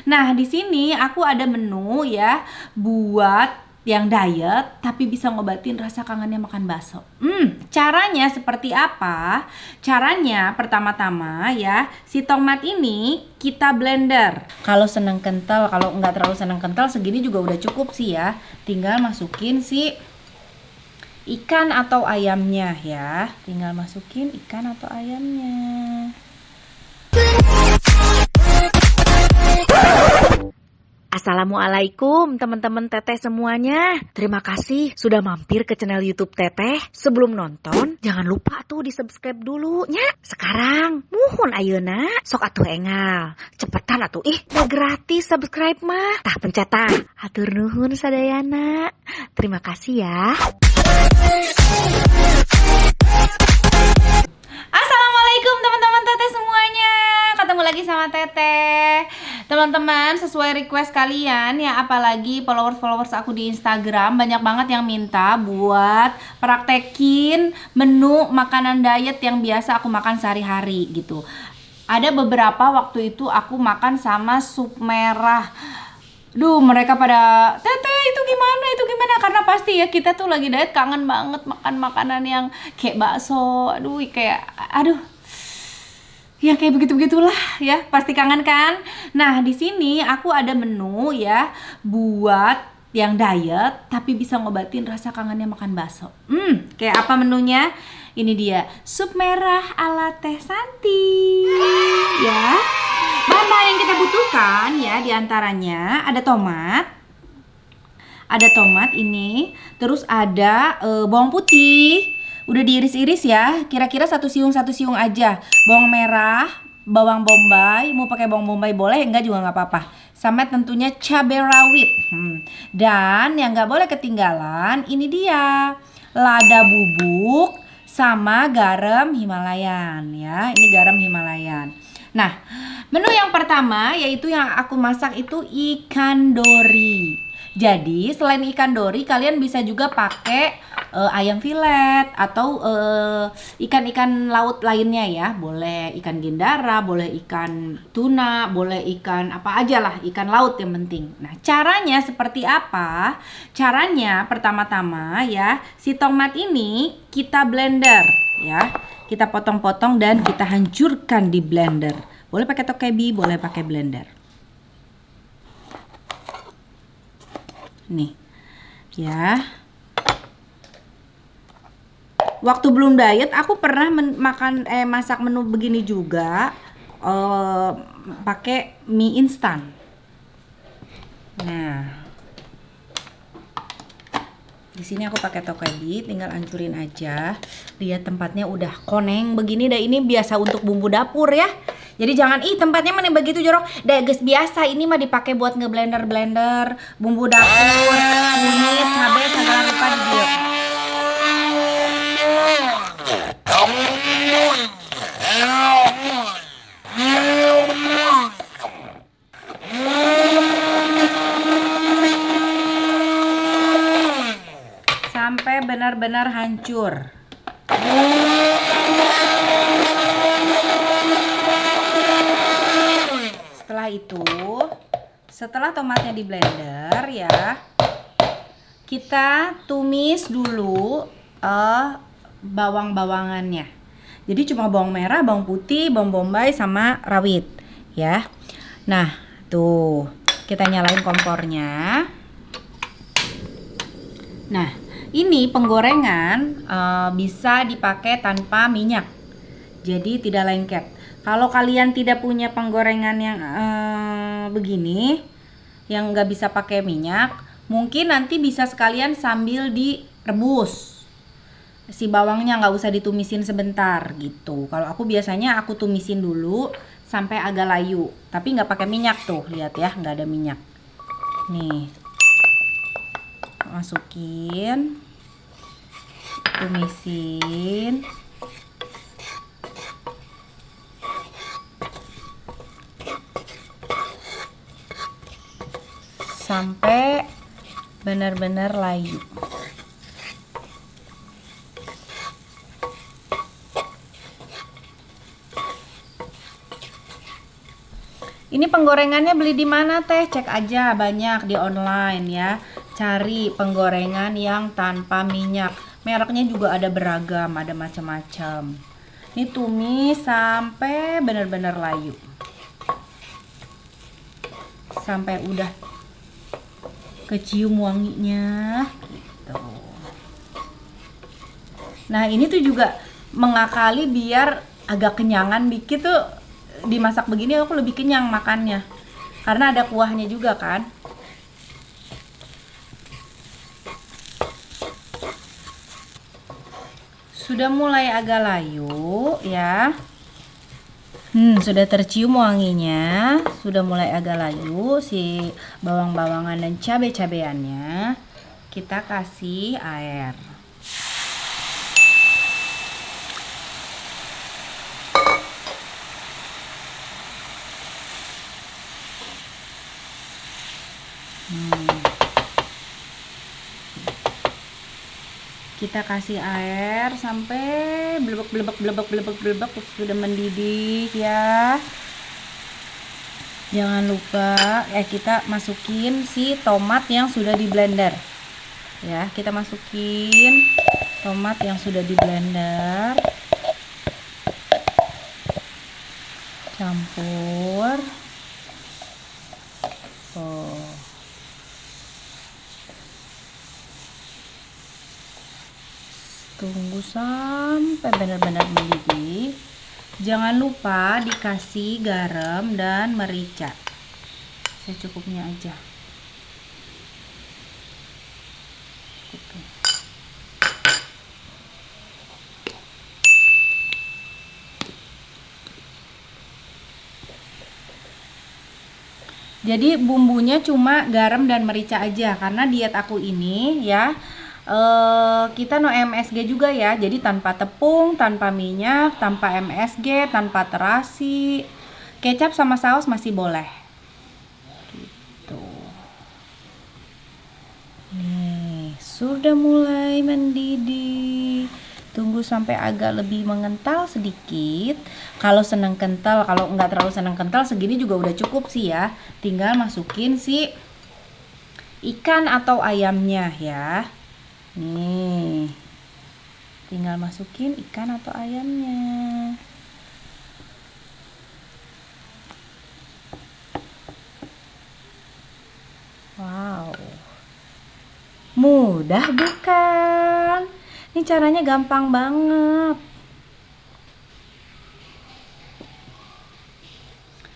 Nah, di sini aku ada menu ya buat yang diet tapi bisa ngobatin rasa kangennya makan bakso. Caranya seperti apa? Caranya pertama-tama ya, si tomat ini kita blender. Kalau seneng kental, kalau nggak terlalu seneng kental segini juga udah cukup sih ya. Tinggal masukin si ikan atau ayamnya ya. Tinggal masukin ikan atau ayamnya. Assalamualaikum teman-teman Teteh semuanya. Terima kasih sudah mampir ke channel YouTube Teteh. Sebelum nonton, jangan lupa tuh di subscribe dulu nya. Sekarang, muhun ayeuna sok atuh engal. Cepetan atuh udah gratis subscribe mah. Tah pencet tah. Hatur nuhun sadayana. Terima kasih ya. Assalamualaikum teman-teman Teteh semuanya. Ketemu lagi sama Teteh. Teman-teman, sesuai request kalian ya, apalagi followers aku di Instagram banyak banget yang minta buat praktekin menu makanan diet yang biasa aku makan sehari-hari gitu. Ada beberapa waktu itu aku makan sama sup merah. Duh, mereka pada, Teteh itu gimana? Karena pasti ya kita tuh lagi diet kangen banget makan makanan yang kayak bakso. Aduh, ya kayak begitu-begitulah ya, pasti kangen kan? Nah, di sini aku ada menu ya buat yang diet tapi bisa ngobatin rasa kangennya makan bakso. Kayak apa menunya? Ini dia, sup merah ala Teh Santi. Ya. Bahan-bahan yang kita butuhkan ya diantaranya ada tomat. Ada tomat ini, terus ada bawang putih. Udah diiris-iris ya, kira-kira satu siung aja. Bawang merah, bawang bombay, mau pakai bawang bombay boleh, enggak juga nggak apa-apa. Sama tentunya cabai rawit. Dan yang nggak boleh ketinggalan, ini dia lada bubuk sama garam Himalayan ya. Ini garam Himalayan. Nah, menu yang pertama yaitu yang aku masak itu ikan dori. Jadi selain ikan dori kalian bisa juga pakai ayam filet atau ikan-ikan laut lainnya ya. Boleh ikan gendara, boleh ikan tuna, boleh ikan apa aja lah, ikan laut yang penting. Nah, caranya seperti apa? Caranya pertama-tama ya, si tomat ini kita blender ya. Kita potong-potong dan kita hancurkan di blender. Boleh pakai tokebi, boleh pakai blender. Nih, ya. Waktu belum diet, aku pernah masak menu begini juga, pakai mie instan. Nah, di sini aku pakai tokebi, tinggal hancurin aja. Lihat tempatnya udah koneng begini dah, ini biasa untuk bumbu dapur ya. Jadi jangan tempatnya mana begitu jorok. Dah guys, biasa ini mah dipakai buat ngeblender bumbu dapur, kunyit, cabai segala rupa di dia. Sampai benar-benar hancur. Setelah tomatnya di blender ya, kita tumis dulu bawang-bawangannya. Jadi cuma bawang merah, bawang putih, bawang bombay sama rawit ya. Nah, tuh kita nyalain kompornya. Nah, ini penggorengan bisa dipakai tanpa minyak. Jadi tidak lengket. Kalau kalian tidak punya penggorengan yang begini, yang nggak bisa pakai minyak, mungkin nanti bisa sekalian sambil direbus. Si bawangnya nggak usah ditumisin sebentar gitu. Kalau aku biasanya aku tumisin dulu sampai agak layu, tapi nggak pakai minyak tuh, lihat ya, nggak ada minyak. Nih, masukin, tumisin. Sampai benar-benar layu. Ini penggorengannya beli di mana teh? Cek aja, banyak di online ya. Cari penggorengan yang tanpa minyak. Mereknya juga ada beragam, ada macam-macam. Ini tumis sampai benar-benar layu. Sampai udah kecium wanginya gitu. Nah, ini tuh juga mengakali biar agak kenyangan dikit tuh, dimasak begini aku lebih kenyang makannya. Karena ada kuahnya juga kan. Sudah mulai agak layu ya. Sudah tercium wanginya, sudah mulai agak layu si bawang-bawangan dan cabai-cabeannya. Kita kasih air. Kita kasih air sampai belebek sudah mendidih ya. Jangan lupa kita masukin si tomat yang sudah di blender. Ya, kita masukin tomat yang sudah di blender. Campur. Tunggu sampai benar-benar mendidih. Jangan lupa dikasih garam dan merica. Secukupnya aja. Oke. Jadi bumbunya cuma garam dan merica aja karena diet aku ini ya. Kita no MSG juga ya, jadi tanpa tepung, tanpa minyak, tanpa MSG, tanpa terasi. Kecap sama saus masih boleh gitu. Nih, sudah mulai mendidih. Tunggu sampai agak lebih mengental sedikit. Kalau senang kental, kalau nggak terlalu senang kental, segini juga udah cukup sih ya. Tinggal masukin si ikan atau ayamnya ya. Nih, tinggal masukin ikan atau ayamnya. Wow, mudah bukan? Ini caranya gampang banget.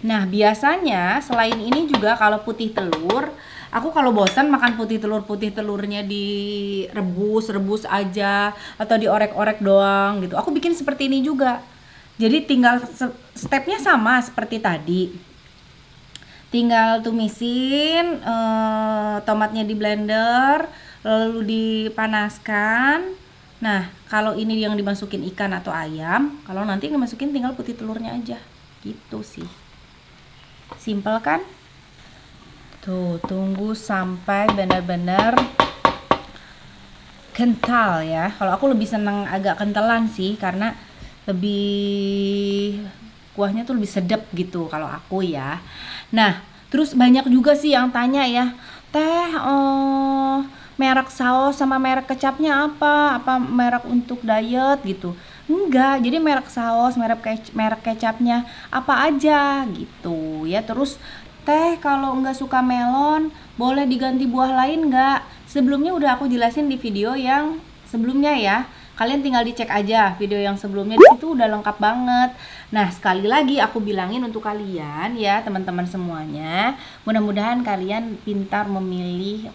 Nah, biasanya selain ini juga kalau putih telur, aku kalau bosan makan putih telurnya direbus aja atau diorek-orek doang gitu. Aku bikin seperti ini juga. Jadi tinggal stepnya sama seperti tadi. Tinggal tumisin tomatnya di blender, lalu dipanaskan. Nah, kalau ini yang dimasukin ikan atau ayam, kalau nanti dimasukin tinggal putih telurnya aja. Gitu sih. Simple kan? Tuh, tunggu sampai benar-benar kental ya. Kalau aku lebih seneng agak kentalan sih karena lebih kuahnya tuh lebih sedap gitu kalau aku ya. Nah, terus banyak juga sih yang tanya ya, Teh, merek saus sama merek kecapnya apa? Apa merek untuk diet gitu? Enggak, jadi merek saus, merek kecapnya apa aja gitu ya. Terus Teh, kalau nggak suka melon, boleh diganti buah lain nggak? Sebelumnya udah aku jelasin di video yang sebelumnya ya. Kalian tinggal dicek aja video yang sebelumnya, di situ udah lengkap banget. Nah, sekali lagi aku bilangin untuk kalian ya, teman-teman semuanya. Mudah-mudahan kalian pintar memilih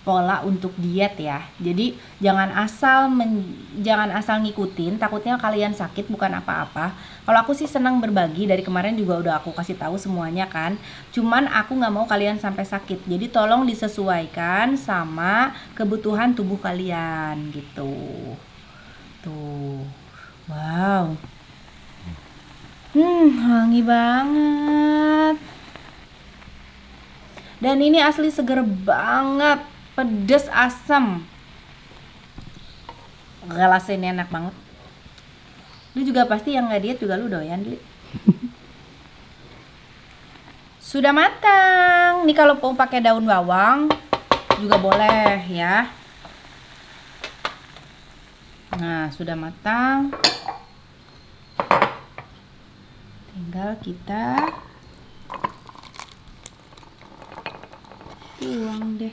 pola untuk diet ya. Jadi jangan asal ngikutin, takutnya kalian sakit bukan apa-apa. Kalau aku sih senang berbagi, dari kemarin juga udah aku kasih tahu semuanya kan. Cuman aku nggak mau kalian sampai sakit. Jadi tolong disesuaikan sama kebutuhan tubuh kalian gitu. Tuh. Wow. Wangi banget. Dan ini asli seger banget. Pedes, asam. Galas ini enak banget. Lu juga pasti yang nggak diet juga lu doyan, Li. Sudah matang. Nih kalau mau pakai daun bawang juga boleh ya. Nah, sudah matang. Tinggal kita tuang deh.